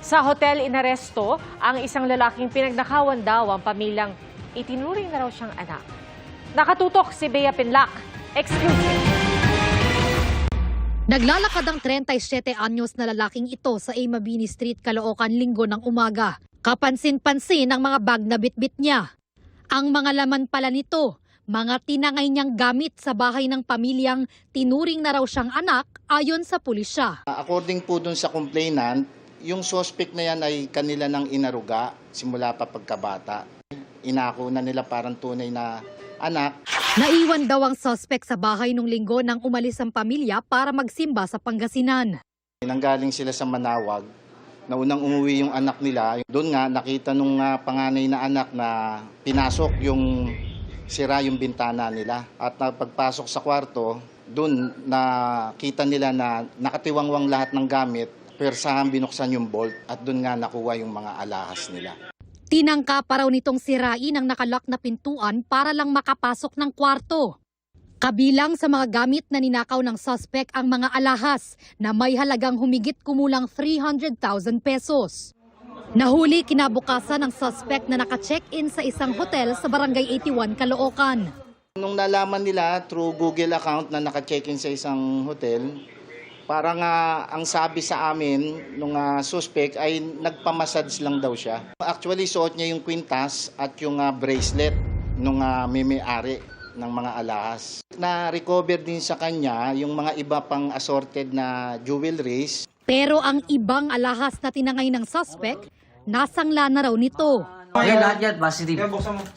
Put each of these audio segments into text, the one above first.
Sa hotel inaresto ang isang lalaking pinagnakawan daw ang pamilyang itinuring na raw siyang anak. Nakatutok si Bea Pinlac. Exclusive. Naglalakad ang 37 anyos na lalaking ito sa Mabini Street, Caloocan, Linggo ng umaga. Kapansin-pansin ang mga bag na bitbit niya. Ang mga laman pala nito, mga tinangay niyang gamit sa bahay ng pamilyang tinuring na raw siyang anak ayon sa pulisya. According po dun sa complainant, yung suspect na yan ay kanila nang inaruga simula pa pagkabata. Inako na nila parang tunay na anak. Naiwan daw ang suspect sa bahay nung Linggo nang umalis ang pamilya para magsimba sa Pangasinan. Nanggaling sila sa Manawag, na unang umuwi yung anak nila. Doon nga nakita nung panganay na anak na pinasok yung sira yung bintana nila. At pagpasok sa kwarto, doon nakita nila na nakatiwangwang lahat ng gamit. Persahan binuksan yung bolt at doon nga nakuha yung mga alahas nila. Tinangka pa raw nitong sirain ang nakalock na pintuan para lang makapasok ng kwarto. Kabilang sa mga gamit na ninakaw ng suspect ang mga alahas na may halagang humigit kumulang 300,000 pesos. Nahuli kinabukasan ng suspect na naka-check-in sa isang hotel sa Barangay 81, Caloocan. Nung nalaman nila through Google account na naka-check-in sa isang hotel, parang ang sabi sa amin nung suspect ay nagpamassage lang daw siya. Actually, suot niya yung kwintas at yung bracelet nung may-ari ng mga alahas. Na-recover din sa kanya yung mga iba pang assorted na jewelries. Pero ang ibang alahas na tinangay ng suspect, nasangla na raw nito. Ayun, lahat yan, positive.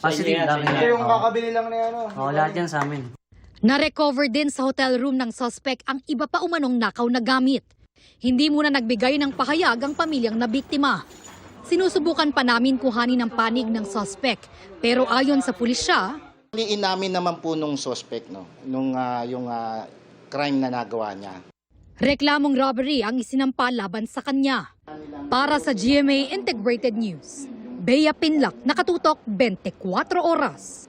Positive lang yan. Ito yung kakabili lang na yan. Oo, lahat yan sa amin. Na-recover din sa hotel room ng suspect ang iba pa umanong nakaw na gamit. Hindi muna nagbigay ng pahayag ang pamilyang nabiktima. Sinusubukan pa namin kuhanin ang panig ng suspect. Pero ayon sa pulisya, Inamin naman po nung suspect yung crime na nagawa niya. reklamong robbery ang isinampa laban sa kanya. Para sa GMA Integrated News, Bea Pinlac, nakatutok 24 oras.